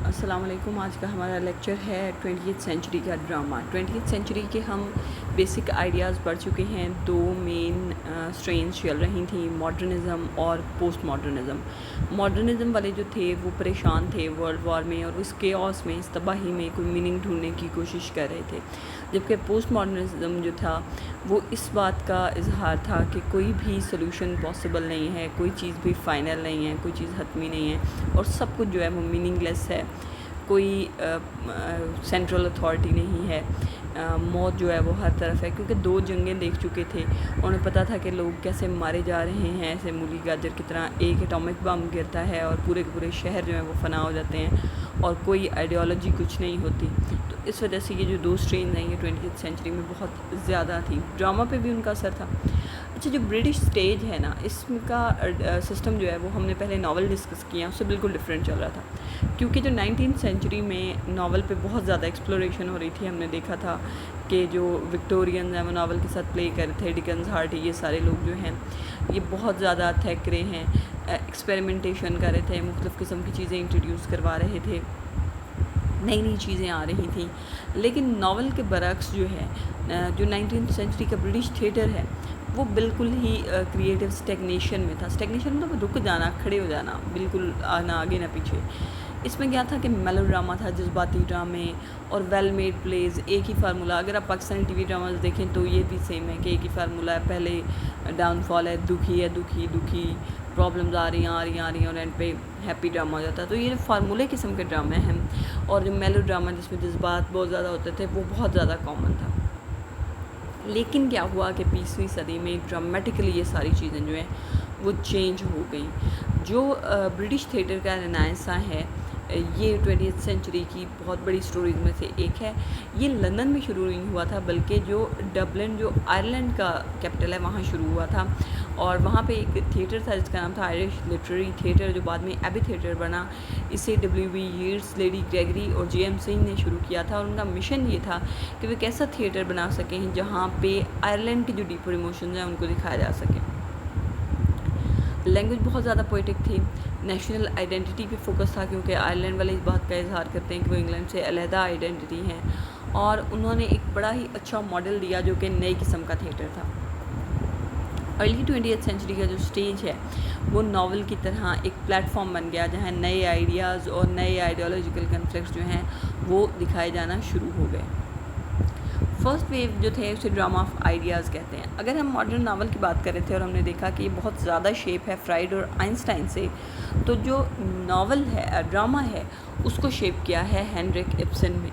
السلام علیکم. آج کا ہمارا لیکچر ہے 20th سینچری کا ڈرامہ. 20th سینچری کے ہم بیسک آئیڈیاز پڑھ چکے ہیں. دو مین سٹرینز چل رہی تھیں، ماڈرنزم اور پوسٹ ماڈرنزم. ماڈرنزم والے جو تھے وہ پریشان تھے ورلڈ وار میں اور اس کیوس میں، اس تباہی میں کوئی میننگ ڈھونڈنے کی کوشش کر رہے تھے، جبکہ پوسٹ ماڈرنزم جو تھا وہ اس بات کا اظہار تھا کہ کوئی بھی سلوشن پاسبل نہیں ہے، کوئی چیز بھی فائنل نہیں ہے، کوئی چیز حتمی نہیں ہے اور سب کچھ جو ہے وہ میننگ لیس ہے. کوئی سینٹرل اتھارٹی نہیں ہے. موت جو ہے وہ ہر طرف ہے، کیونکہ دو جنگیں دیکھ چکے تھے. انہیں پتہ تھا کہ لوگ کیسے مارے جا رہے ہیں، ایسے مولی گاجر کی طرح. ایک ایٹامک بم گرتا ہے اور پورے کے پورے شہر جو ہیں وہ فنا ہو جاتے ہیں اور کوئی آئیڈیالوجی کچھ نہیں ہوتی. تو اس وجہ سے یہ جو دو سٹرین ہیں یہ 20th سینچری میں بہت زیادہ تھی. ڈرامہ پہ بھی ان کا اثر تھا. اچھا، جو برٹش سٹیج ہے نا، اس کا سسٹم جو ہے وہ ہم نے پہلے ناول ڈسکس کیا، اس سے بالکل ڈفرینٹ چل رہا تھا. کیونکہ جو 19th سینچری میں ناول پہ بہت زیادہ ایکسپلوریشن ہو رہی تھی. ہم نے دیکھا تھا کہ جو وکٹورینز ہیں وہ ناول کے ساتھ پلے کر رہے تھے. ڈکنز، ہارٹی، یہ سارے لوگ جو ہیں یہ بہت زیادہ تھک رہے ہیں، ایکسپیریمنٹیشن کر رہے تھے، مختلف قسم کی چیزیں انٹروڈیوس کروا رہے تھے، نئی نئی چیزیں آ رہی تھیں. لیکن ناول کے برعکس جو ہے، جو 19th سینچری کا برٹش تھیٹر ہے وہ بالکل ہی کریٹو اسٹیگنیشن میں تھا. اسٹیگنیشن مطلب رک جانا، کھڑے ہو جانا، بالکل نہ آگے نہ پیچھے. اس میں کیا تھا کہ میلو ڈرامہ تھا، جذباتی ڈرامے اور ویل میڈ پلیز. ایک ہی فارمولہ. اگر آپ پاکستانی ٹی وی ڈراماز دیکھیں تو یہ بھی سیم ہے کہ ایک ہی فارمولہ ہے. پہلے ڈاؤن فال ہے، دکھی ہے، دکھی، پرابلمز آ رہی ہیں اور اینڈ پہ ہیپی ڈرامہ ہو جاتا ہے. تو یہ فارمولے قسم کے ڈرامے ہیں. اور جو میلو ڈرامہ جس میں جذبات بہت زیادہ ہوتے تھے وہ بہت زیادہ کامن تھا. لیکن کیا ہوا کہ 20ویں صدی میں ڈرامیٹکلی یہ ساری چیزیں جو ہیں وہ چینج ہو گئیں. جو برٹش تھیٹر کا رینائساں ہے، یہ 20th سینچری کی بہت بڑی سٹوریز میں سے ایک ہے. یہ لندن میں شروع نہیں ہوا تھا، بلکہ جو ڈبلن، جو آئرلینڈ کا کیپٹل ہے، وہاں شروع ہوا تھا. اور وہاں پہ ایک تھیٹر تھا جس کا نام تھا آئرش لٹریری تھیٹر، جو بعد میں ایبی تھیٹر بنا. اسے WB ییٹس، لیڈی گریگری اور JM سنگھ نے شروع کیا تھا. اور ان کا مشن یہ تھا کہ وہ ایک ایسا تھیٹر بنا سکیں جہاں پہ آئرلینڈ کی جو ڈیپر ایموشنز ہیں ان کو دکھایا جا سکے. لینگویج بہت زیادہ پوئٹک تھی. نیشنل آئیڈینٹی پہ فوکس تھا، کیونکہ آئرلینڈ والے اس بات کا اظہار کرتے ہیں کہ وہ انگلینڈ سے علیحدہ آئیڈینٹی ہیں. اور انہوں نے ایک بڑا ہی اچھا ماڈل دیا جو کہ نئی قسم کا تھیٹر تھا. ارلی 20th سینچری کا جو سٹیج ہے وہ ناول کی طرح ایک پلیٹ فارم بن گیا جہاں نئے آئیڈیاز اور نئے آئیڈیالوجیکل کنفلکٹس جو ہیں وہ دکھائے جانا شروع ہو گئے. فرسٹ ویو جو تھے اسے ڈرامہ آف آئیڈیاز کہتے ہیں. اگر ہم ماڈرن ناول کی بات کر رہے تھے اور ہم نے دیکھا کہ یہ بہت زیادہ شیپ ہے فرائڈ اور آئنسٹائن سے، تو جو ناول ہے، ڈرامہ ہے، اس کو شیپ کیا ہے ہینریک ابسن نے.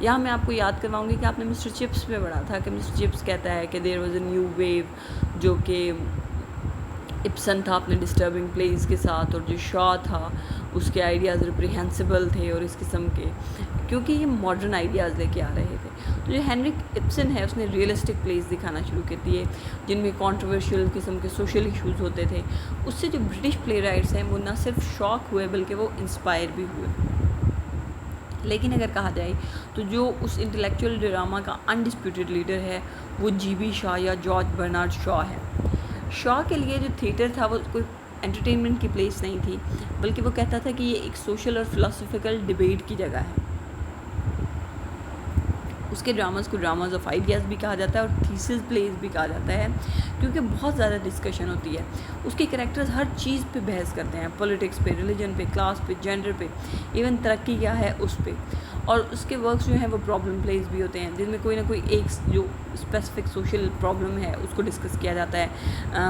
یہاں میں آپ کو یاد کرواؤں گی کہ آپ نے مسٹر چپس پہ پڑھا تھا کہ مسٹر چپس کہتا ہے کہ there was a new view, جو کہ ابسن تھا اپنے ڈسٹربنگ پلیز کے ساتھ، اور جو شاہ تھا اس کے آئیڈیاز ریپریہنسبل تھے اور اس قسم کے، کیونکہ یہ ماڈرن آئیڈیاز لے کے آ رہے تھے. تو جو ہینریک ابسن ہے اس نے ریئلسٹک پلیز دکھانا شروع کر دیے جن میں کانٹروورشل قسم کے سوشل ایشوز ہوتے تھے. اس سے جو برٹش پلے رائٹس ہیں وہ نہ صرف شاک ہوئے بلکہ وہ انسپائر بھی ہوئے. لیکن اگر کہا جائے تو جو اس انٹلیکچوئل ڈرامہ کا انڈسپیوٹڈ لیڈر ہے وہ GB شاہ یا جارج برنارڈ شاہ ہے. شاہ کے لیے جو تھیٹر تھا وہ کوئی انٹرٹینمنٹ کی پلیس نہیں تھی، بلکہ وہ کہتا تھا کہ یہ ایک سوشل اور فلاسفیکل ڈیبیٹ کی جگہ ہے. اس کے ڈراماز کو ڈراماز آف آئیڈیاز بھی کہا جاتا ہے اور تھیسز پلیز بھی کہا جاتا ہے، کیونکہ بہت زیادہ ڈسکشن ہوتی ہے. اس کے کریکٹرز ہر چیز پہ بحث کرتے ہیں، پولیٹکس پہ، ریلیجن پہ، کلاس پہ، جینڈر پہ، ایون ترقی کیا ہے اس پہ. اور اس کے ورکس جو ہیں وہ پرابلم پلیز بھی ہوتے ہیں جن میں کوئی نہ کوئی ایک جو اسپیسیفک سوشل پرابلم ہے اس کو ڈسکس کیا جاتا ہے.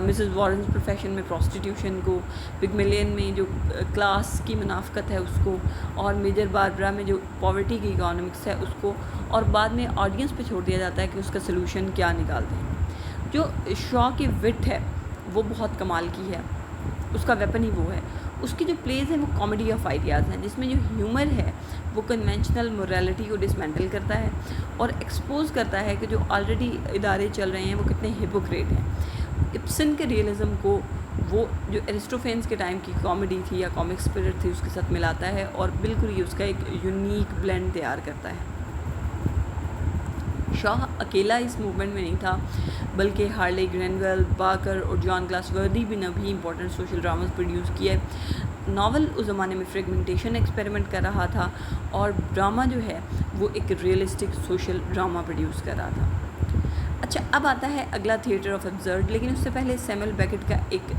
مسز وارنز پروفیشن میں پروسٹیٹیوشن کو، پگمیلین میں جو کلاس کی منافقت ہے اس کو، اور میجر باربرا میں جو پاورٹی کی اکانومکس ہے اس کو، اور بعد میں آڈینس پہ چھوڑ دیا جاتا ہے کہ اس کا سلوشن کیا نکالتے ہیں. جو شاہ کی وٹ ہے وہ بہت کمال کی ہے، اس کا ویپن ہی وہ ہے. اس کی جو پلیز ہیں وہ کامیڈی آف آئیڈیاز ہیں، جس میں جو ہیومر ہے وہ کنونشنل موریلٹی کو ڈسمینٹل کرتا ہے اور ایکسپوز کرتا ہے کہ جو آلریڈی ادارے چل رہے ہیں وہ کتنے ہپوکریٹ ہیں. ابسن کے ریئلزم کو وہ جو ایرسٹوفینس کے ٹائم کی کامیڈی تھی یا کامک اسپرٹ تھی اس کے ساتھ ملاتا ہے اور بالکل یہ اس کا ایک یونیک بلینڈ تیار کرتا ہے. شاہ اکیلا اس موومنٹ میں نہیں تھا، بلکہ ہارلے گرینویل، باکر اور جان گلاس وردی بھی نے بھی امپورٹنٹ سوشل ڈراماز پروڈیوس کیے. ناول اس زمانے میں فریگمنٹیشن ایکسپیریمنٹ کر رہا تھا اور ڈرامہ جو ہے وہ ایک ریئلسٹک سوشل ڈرامہ پروڈیوس کر رہا تھا۔ اچھا، اب آتا ہے اگلا تھیٹر آف ایبسرڈ، لیکن اس سے پہلے سیموئل بیکٹ کا ایک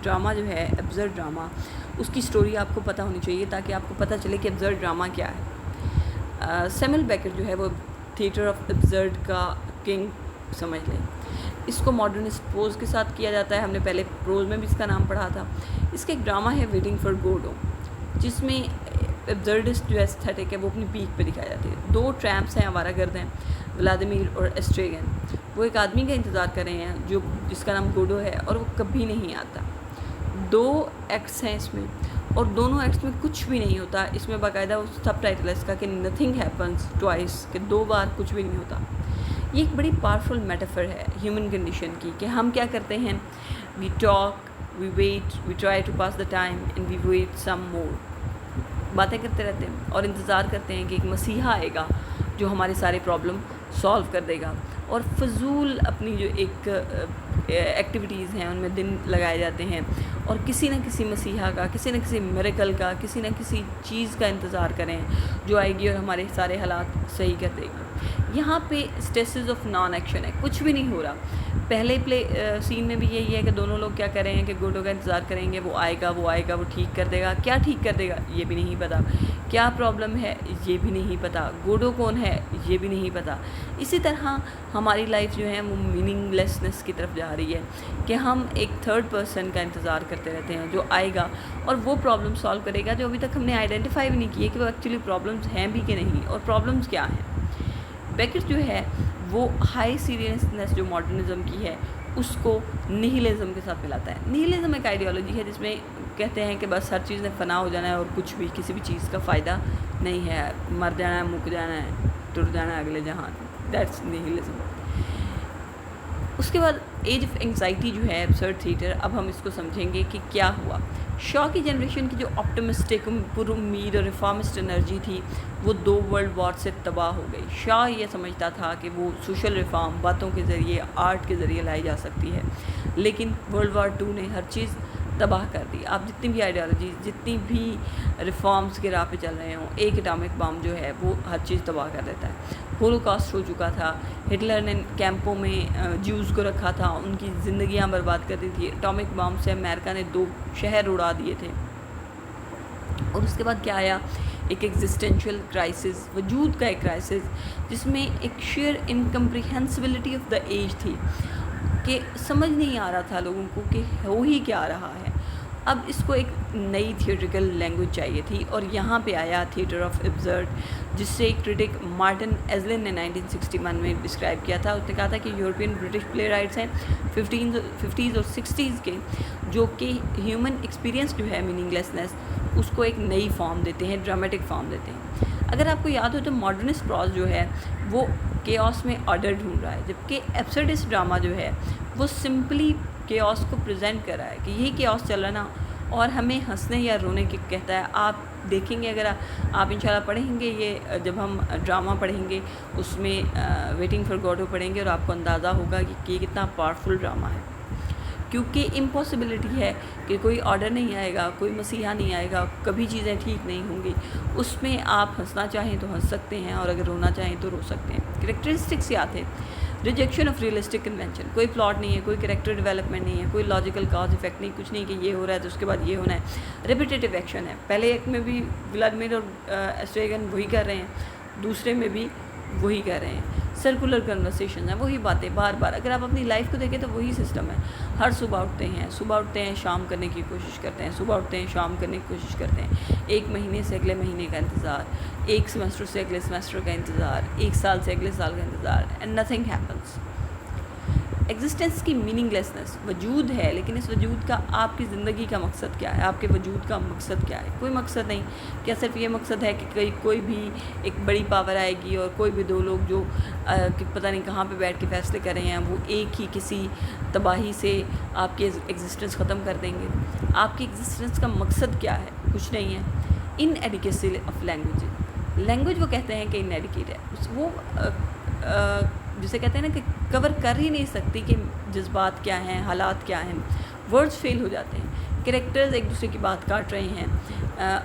ڈرامہ جو ہے ایبسرڈ ڈرامہ، اس کی سٹوری آپ کو پتہ ہونی چاہیے تاکہ آپ کو پتہ چلے کہ ایبسرڈ ڈرامہ کیا ہے۔ سیموئل بیکٹ جو ہے وہ تھیٹر آف ایبسرڈ کا کنگ سمجھ لیں۔ اس کو ماڈرنسٹ پروز کے ساتھ کیا جاتا ہے، ہم نے پہلے پروز میں بھی اس کا نام پڑھا تھا۔ اس کا ایک ڈرامہ ہے ویٹنگ فار گوڈو، جس میں ایبسرڈسٹ جو ایستھیٹک ہے وہ اپنی پیک پہ دکھایا جاتی ہے۔ دو ٹرامپس ہیں، آوارہ گرد ہیں، ولادیمیر اور ایسٹریگن۔ وہ ایک آدمی کا انتظار کر رہے ہیں جس کا نام گوڈو ہے، اور وہ کبھی نہیں آتا۔ دو ایکٹس ہیں اس میں، اور دونوں ایکٹس میں کچھ بھی نہیں ہوتا۔ اس میں باقاعدہ وہ سب ٹائٹل ہے اس کا کہ نتھنگ ہیپنس ٹوائس، کہ 2 بار کچھ بھی نہیں ہوتا۔ یہ ایک بڑی پاورفل میٹافر ہے ہیومن کنڈیشن کی، کہ ہم کیا کرتے ہیں، we talk, we wait, we try to pass the time and we wait some more. باتیں کرتے رہتے ہیں اور انتظار کرتے ہیں کہ ایک مسیحا آئے گا جو ہمارے سارے پرابلم سالو کر دے گا، اور فضول اپنی جو ایک ایکٹیویٹیز ہیں ان میں دن لگائے جاتے ہیں، اور کسی نہ کسی مسیحا کا، کسی نہ کسی میریکل کا، کسی نہ کسی چیز کا انتظار کریں جو آئے گی اور ہمارے سارے حالات صحیح کر دے گی۔ یہاں پہ اسٹیسز آف نان ایکشن ہے، کچھ بھی نہیں ہو رہا۔ پہلے سین میں بھی یہی ہے کہ دونوں لوگ کیا کر رہے ہیں کہ گوڈو کا انتظار کریں گے، وہ آئے گا، وہ ٹھیک کر دے گا۔ کیا ٹھیک کر دے گا یہ بھی نہیں پتہ، کیا پرابلم ہے یہ بھی نہیں پتہ، گوڈو کون ہے یہ بھی نہیں پتہ۔ اسی طرح ہماری لائف جو ہے وہ میننگ لیسنس کی طرف جا رہی ہے، کہ ہم ایک تھرڈ پرسن کا انتظار کرتے رہتے ہیں جو آئے گا اور وہ پرابلم سالو کرے گا جو ابھی تک ہم نے آئیڈینٹیفائی بھی نہیں کیے کہ وہ ایکچولی پرابلمس ہیں بھی کہ نہیں، اور پرابلمس کیا ہیں۔ بیکٹ جو ہے وہ ہائی سیریسنس جو ماڈرنزم کی ہے اس کو نہیلزم کے ساتھ ملاتا ہے۔ نہیلزم ایک آئیڈیالوجی ہے جس میں کہتے ہیں کہ بس ہر چیز نے فنا ہو جانا ہے اور کچھ بھی کسی بھی چیز کا فائدہ نہیں ہے، مر جانا ہے، مک جانا ہے، ٹر جانا ہے اگلے جہان، دیٹس نہیلزم۔ اس کے بعد ایج آف انگزائٹی جو ہے ایبسرڈ تھیٹر، اب ہم اس کو سمجھیں گے کہ کیا ہوا۔ شاہ کی جنریشن کی جو آپٹمسٹک، پر امید اور ریفارمسٹ انرجی تھی وہ 2 ورلڈ وار سے تباہ ہو گئی۔ شاہ یہ سمجھتا تھا کہ وہ سوشل ریفارم باتوں کے ذریعے، آرٹ کے ذریعے لائی جا سکتی ہے، لیکن ورلڈ وار 2 نے ہر چیز تباہ کر دی۔ آپ جتنی بھی آئیڈیالوجیز، جتنی بھی ریفارمز کے راہ پہ چل رہے ہوں، ایک اٹامک بام جو ہے وہ ہر چیز تباہ کر دیتا ہے۔ ہولوکاسٹ ہو چکا تھا، ہٹلر نے کیمپوں میں جوز کو رکھا تھا، ان کی زندگیاں برباد کر دی تھی۔ اٹامک بام سے امریکہ نے 2 شہر اڑا دیے تھے۔ اور اس کے بعد کیا آیا، ایک ایگزسٹینشیل کرائسس، وجود کا ایک کرائسس، جس میں ایک شیئر انکمپریہنسبلٹی آف دا ایج تھی، کہ سمجھ نہیں آ رہا تھا لوگوں کو کہ ہو ہی کیا رہا ہے۔ اب اس کو ایک نئی تھیٹریکل لینگویج چاہیے تھی، اور یہاں پہ آیا تھیٹر آف ایبسرڈ، جس سے ایک کرٹک مارٹن ایزلن نے 1961 میں ڈسکرائب کیا تھا۔ اس نے کہا تھا کہ یورپین برٹش پلے رائٹس ہیں 50s اور 60s کے، جو کہ ہیومن ایکسپیرینس جو ہے میننگ لیسنس، اس کو ایک نئی فارم دیتے ہیں، ڈرامٹک فارم دیتے ہیں۔ اگر آپ کو یاد ہو تو ماڈرنسٹ پراز جو ہے وہ کیوس میں آرڈر ڈھونڈ رہا ہے، جبکہ ایبسرڈسٹ ڈرامہ جو ہے وہ سمپلی کیوس کو پریزنٹ کر رہا ہے کہ یہی کیوس چل رہا نا، اور ہمیں ہنسنے یا رونے کی کہتا ہے۔ آپ دیکھیں گے، اگر آپ انشاءاللہ پڑھیں گے، یہ جب ہم ڈرامہ پڑھیں گے اس میں ویٹنگ فار گوڈو پڑھیں گے، اور آپ کو اندازہ ہوگا کہ یہ کتنا پاورفل ڈرامہ ہے، کیونکہ امپاسبلٹی ہے کہ کوئی آرڈر نہیں آئے گا، کوئی مسیحا نہیں آئے گا، کبھی چیزیں ٹھیک نہیں ہوں گی۔ اس میں آپ ہنسنا چاہیں تو ہنس سکتے ہیں، اور اگر رونا چاہیں تو رو سکتے ہیں۔ کریکٹرسٹکس کیا تھے، ریجیکشن آف ریئلسٹک کنونشن، کوئی پلاٹ نہیں ہے، کوئی کریکٹر ڈیولپمنٹ نہیں ہے، کوئی لاجیکل کاز افیکٹ نہیں، کچھ نہیں کہ یہ ہو رہا ہے تو اس کے بعد یہ ہونا ہے۔ ریپیٹیٹیو ایکشن ہے، پہلے ایک میں بھی ولادیمیر اور ایسٹریگن وہی کر رہے ہیں، دوسرے میں بھی وہی کر رہے ہیں۔ سرکولر کنورسیشن ہیں، وہی باتیں بار بار۔ اگر آپ اپنی لائف کو دیکھیں تو وہی سسٹم ہے۔ ہر صبح اٹھتے ہیں شام کرنے کی کوشش کرتے ہیں، صبح اٹھتے ہیں شام کرنے کی کوشش کرتے ہیں، ایک مہینے سے اگلے مہینے کا انتظار، ایک سیمسٹر سے اگلے سیمسٹر کا انتظار، ایک سال سے اگلے سال کا انتظار، اینڈ نتھنگ ہیپنس۔ ایگزسٹنس کی میننگ لیسنس، وجود ہے لیکن اس وجود کا آپ کی زندگی کا مقصد کیا ہے، آپ کے وجود کا مقصد کیا ہے؟ کوئی مقصد نہیں۔ کیا صرف یہ مقصد ہے کہ کوئی بھی ایک بڑی پاور آئے گی اور کوئی بھی 2 لوگ جو پتہ نہیں کہاں پہ بیٹھ کے فیصلے کر رہے ہیں، وہ ایک ہی کسی تباہی سے آپ کی ایگزسٹنس ختم کر دیں گے؟ آپ کی ایگزسٹنس کا مقصد کیا ہے؟ کچھ نہیں ہے۔ ان ایڈیکیسی آف لینگویج وہ کہتے ہیں کہ ان ایڈیکیٹ ہے، وہ جسے کہتے ہیں نا کہ کور کر ہی نہیں سکتی کہ جذبات کیا ہیں، حالات کیا ہیں، ورڈز فیل ہو جاتے ہیں۔ کریکٹرز ایک دوسرے کی بات کاٹ رہے ہیں,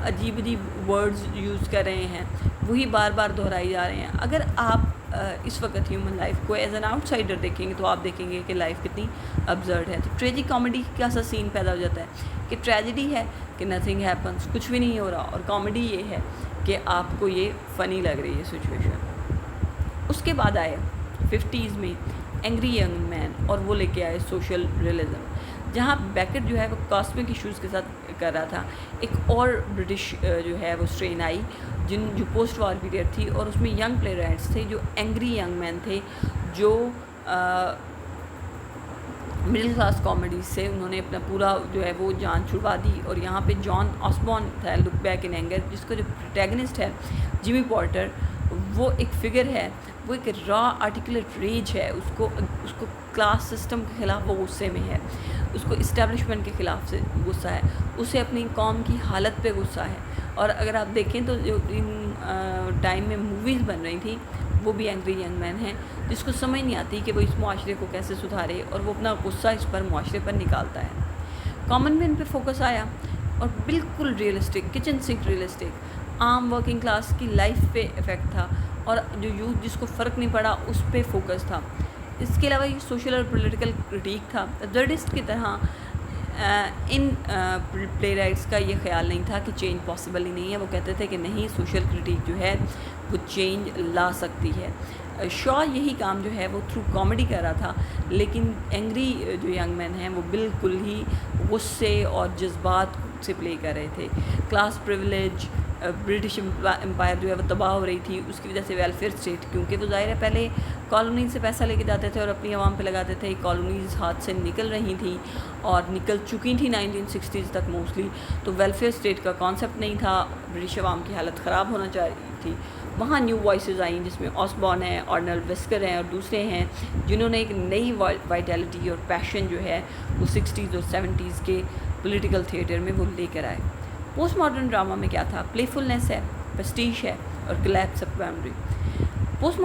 عجیب عجیب ورڈز یوز کر رہے ہیں, وہی بار بار دہرائی جا رہے ہیں. اگر آپ اس وقت ہیومن لائف کو ایز این آؤٹ سائڈر دیکھیں گے تو آپ دیکھیں گے کہ لائف کتنی ابزرڈ ہے. تو ٹریجک کامیڈی کا سا سین پیدا ہو جاتا ہے کہ ٹریجڈی ہے کہ نتھنگ ہیپنس, کچھ بھی نہیں ہو رہا, اور کامیڈی یہ ہے کہ آپ کو یہ فنی لگ رہی ہے سچویشن. اس کے بعد آئے 50s میں اینگری ینگ مین, اور وہ لے کے آئے سوشل ریئلزم, جہاں بیکٹ جو ہے وہ کاسمک ایشوز کے ساتھ کر رہا تھا. ایک اور برٹش جو ہے وہ اسٹرین آئی جو پوسٹ وار پیریڈ تھی, اور اس میں ینگ پلے رائٹس تھے جو اینگری ینگ مین تھے, جو مڈل کلاس کامیڈیز سے انہوں نے اپنا پورا جو ہے وہ جان چھڑوا دی. اور یہاں پہ جان آسبورن تھا, لک بیک ان اینگر, جس کا جو پروٹیگنسٹ ہے جمی پورٹر, وہ ایک فگر ہے, وہ ایک را آرٹیکولیٹ ریج ہے, اس کو کلاس سسٹم کے خلاف وہ غصے میں ہے, اس کو اسٹیبلشمنٹ کے خلاف سے غصہ ہے, اسے اپنی قوم کی حالت پہ غصہ ہے. اور اگر آپ دیکھیں تو جو ان ٹائم میں موویز بن رہی تھیں وہ بھی اینگری ینگ مین ہیں, جس کو سمجھ نہیں آتی کہ وہ اس معاشرے کو کیسے سدھارے, اور وہ اپنا غصہ اس پر معاشرے پر نکالتا ہے. کامن مین پہ فوکس آیا, اور بالکل ریئلسٹک, کچن سنک ریئلسٹک, عام ورکنگ کلاس کی لائف پہ افیکٹ تھا, اور جو یوتھ جس کو فرق نہیں پڑا اس پہ فوکس تھا. اس کے علاوہ یہ سوشل اور پولیٹیکل کرٹیک تھا. ابزرڈسٹ کی طرح ان پلے رائٹس کا یہ خیال نہیں تھا کہ چینج پاسبل ہی نہیں ہے. وہ کہتے تھے کہ نہیں, سوشل کرٹیک جو ہے وہ چینج لا سکتی ہے. شا یہی کام جو ہے وہ تھرو کامیڈی کر رہا تھا, لیکن اینگری جو ینگ مین ہیں وہ بالکل ہی غصے اور جذبات سے پلے کر رہے تھے. کلاس پریولیج, برٹش امپائر جو ہے وہ تباہ ہو رہی تھی, اس کی وجہ سے ویلفیئر اسٹیٹ, کیونکہ وہ ظاہر ہے پہلے کالونیز سے پیسہ لے کے جاتے تھے اور اپنی عوام پہ لگاتے تھے. کالونیز ہاتھ سے نکل رہی تھیں اور نکل چکی تھیں 1960s تک موسٹلی, تو ویلفیئر اسٹیٹ کا کانسیپٹ نہیں تھا, برٹش عوام کی حالت خراب ہونا چاہ رہی تھی. وہاں نیو وائسز آئیں, جس میں آسبورن ہیں, آرنلڈ ویسکر ہیں, اور دوسرے ہیں, جنہوں نے ایک نئی وائٹیلٹی اور پیشن جو ہے وہ 60s اور 70s کے پولیٹیکل تھیٹر میں وہ لے کر آئے. پوسٹ ماڈرن ڈرامہ میں کیا تھا؟ پلے فلنس ہے, پسٹیش ہے, اور collapse of memory. Post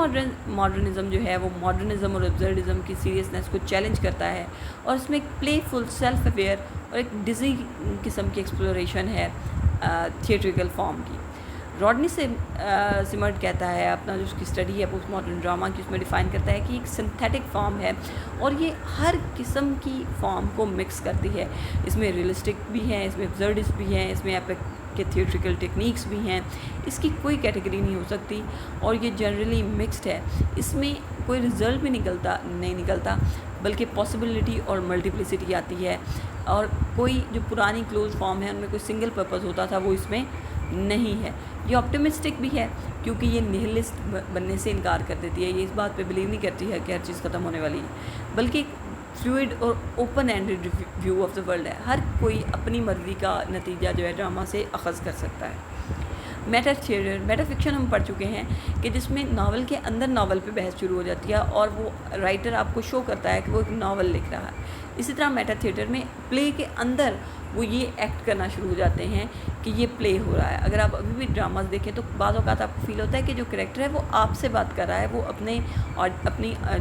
modernism جو ہے وہ ماڈرنزم اور ابزرڈزم کی سیریسنس کو چیلنج کرتا ہے, اور اس میں ایک پلے فل, سیلف اویئر اور ایک ڈزی قسم کی ایکسپلوریشن ہے تھیٹریکل فارم کی. راڈنی سمرٹ کہتا ہے, اپنا جو اس کی اسٹڈی ہے پوسٹ ماڈرن ڈرامہ کی, اس میں ڈیفائن کرتا ہے کہ ایک سنتھیٹک فارم ہے, اور یہ ہر قسم کی فارم کو مکس کرتی ہے. اس میں ریئلسٹک بھی ہیں, اس میں ابزرڈس بھی ہیں, اس میں ایپک کے تھیٹریکل ٹیکنیکس بھی ہیں. اس کی کوئی کیٹیگری نہیں ہو سکتی, اور یہ جنرلی مکسڈ ہے. اس میں کوئی رزلٹ بھی نہیں نکلتا, بلکہ پاسبلٹی اور ملٹیپلیسٹی آتی ہے. اور کوئی جو پرانی کلوز فارم ہے ان میں کوئی سنگل پرپز ہوتا تھا, وہ اس میں نہیں ہے. یہ آپٹیمسٹک بھی ہے, کیونکہ یہ نہلسٹ بننے سے انکار کر دیتی ہے. یہ اس بات پہ بلیو نہیں کرتی ہے کہ ہر چیز ختم ہونے والی ہے, بلکہ فلوئڈ اور open ended view of the world ہے. ہر کوئی اپنی مرضی کا نتیجہ جو ہے ڈرامہ سے اخذ کر سکتا ہے. میٹا تھیٹر, میٹا فکشن ہم پڑھ چکے ہیں کہ جس میں ناول کے اندر ناول پہ بحث شروع ہو جاتی ہے, اور وہ رائٹر آپ کو شو کرتا ہے کہ وہ ایک ناول لکھ رہا ہے. اسی طرح میٹا تھیٹر میں پلے کے اندر وہ یہ ایکٹ کرنا شروع ہو جاتے ہیں کہ یہ پلے ہو رہا ہے. اگر آپ ابھی بھی ڈراماز دیکھیں تو بعض اوقات آپ کو فیل ہوتا ہے کہ جو کریکٹر ہے وہ آپ سے بات کر رہا ہے, وہ اپنی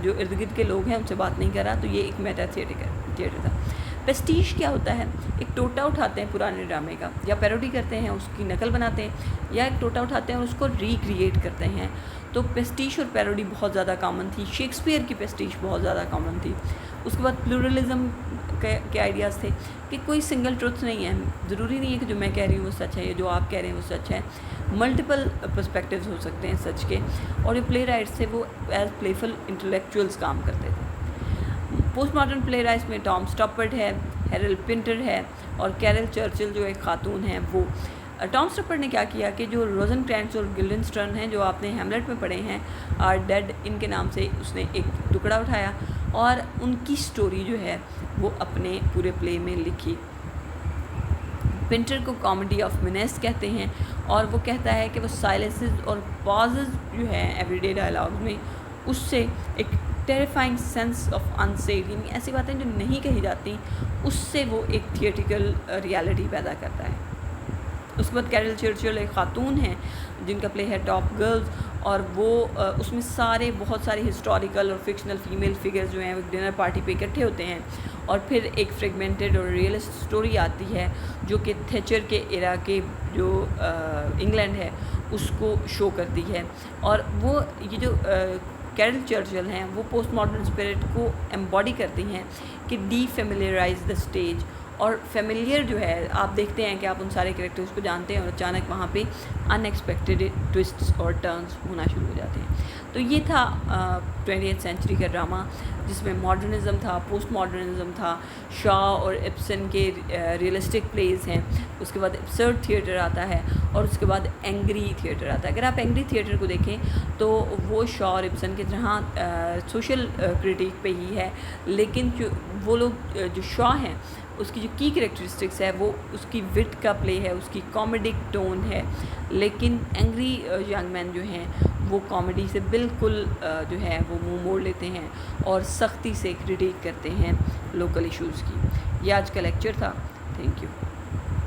جو ارد گرد کے لوگ ہیں ان سے بات نہیں کر رہا. تو یہ ایک میٹا تھیٹر تھا. پیسٹیج کیا ہوتا ہے؟ ایک ٹوٹا اٹھاتے ہیں پرانے ڈرامے کا, یا پیروڈی کرتے ہیں, اس کی نقل بناتے ہیں, یا ایک ٹوٹا اٹھاتے ہیں اور اس کو ریکریٹ کرتے ہیں. تو پیسٹیج اور پیروڈی بہت زیادہ کامن تھی. شیکسپیئر کی پیسٹیج بہت زیادہ کامن تھی. اس کے بعد پلورلزم کے آئیڈیاز تھے کہ کوئی سنگل ٹروتھ نہیں ہے, ضروری نہیں ہے کہ جو میں کہہ رہی ہوں وہ سچ ہے, یا جو آپ کہہ رہے ہیں وہ سچ ہے. ملٹیپل پرسپیکٹیوز ہو سکتے ہیں سچ کے. اور جو پلے رائٹس تھے وہ ایز پلے فل انٹلیکچوئلس کام کرتے تھے. پوسٹ ماڈرن پلے رائٹس میں ٹام اسٹاپرڈ ہے, ہیرلڈ پنٹر ہے, اور کیرل چرچل جو ایک خاتون ہیں وہ. ٹام اسٹاپرڈ نے کیا کیا کہ جو روزن کرینٹس اور گلڈنسٹرن ہیں, جو آپ نے ہیملیٹ میں پڑھے ہیں, آر ڈیڈ, ان کے نام سے اس نے ایک ٹکڑا اٹھایا اور ان کی سٹوری جو ہے وہ اپنے پورے پلے میں لکھی. پنٹر کو کامیڈی آف مینس کہتے ہیں, اور وہ کہتا ہے کہ وہ سائلنسز اور پازز جو ہیں ایوری ڈے ڈائلاگ میں, اس سے ایک ٹیریفائنگ سینس آف انسیڈ, یعنی ایسی باتیں جو نہیں کہی جاتی, اس سے وہ ایک تھیٹریکل ریالٹی پیدا کرتا ہے. اس کے بعد کیرل چرچل ایک خاتون ہیں جن کا پلے ہے ٹاپ گرلز, اور وہ اس میں بہت سارے ہسٹوریکل اور فکشنل فیمیل فگرز جو ہیں وہ ڈنر پارٹی پہ اکٹھے ہوتے ہیں، اور پھر ایک فریگمنٹڈ اور ریئلسٹ اسٹوری آتی ہے جو کہ تھیچر کے ایرا کے جو انگلینڈ ہے اس کو شو کرتی ہے. اور وہ یہ جو کیرل چرچل ہیں وہ پوسٹ ماڈرن اسپرٹ کو ایمباڈی کرتی ہیں کہ ڈی فیملیرائز دا اسٹیج. اور فیملیئر جو ہے آپ دیکھتے ہیں کہ آپ ان سارے کریکٹرز کو جانتے ہیں اور اچانک وہاں پہ ان ایکسپیکٹڈ ٹوسٹس اور ٹرنس ہونا شروع ہو جاتے ہیں. تو یہ تھا 20th سینچری کا ڈرامہ جس میں ماڈرنزم تھا، پوسٹ ماڈرنزم تھا، شاہ اور ابسن کے ریئلسٹک پلیز ہیں، اس کے بعد ابسرڈ تھیٹر آتا ہے، اور اس کے بعد اینگری تھیٹر آتا ہے. اگر آپ اینگری تھیٹر کو دیکھیں تو وہ شاہ اور ابسن کی طرح سوشل کرٹیک پہ ہی ہے، لیکن جو وہ لوگ جو شاہ ہیں اس کی جو کی کریکٹرسٹکس ہے وہ اس کی وٹ کا پلے ہے، اس کی کامیڈک ٹون ہے. لیکن اینگری ینگ مین جو ہیں وہ کامیڈی سے بالکل جو ہے وہ منہ موڑ لیتے ہیں اور سختی سے کریٹیک کرتے ہیں لوکل ایشوز کی. یہ آج کا لیکچر تھا. Thank you.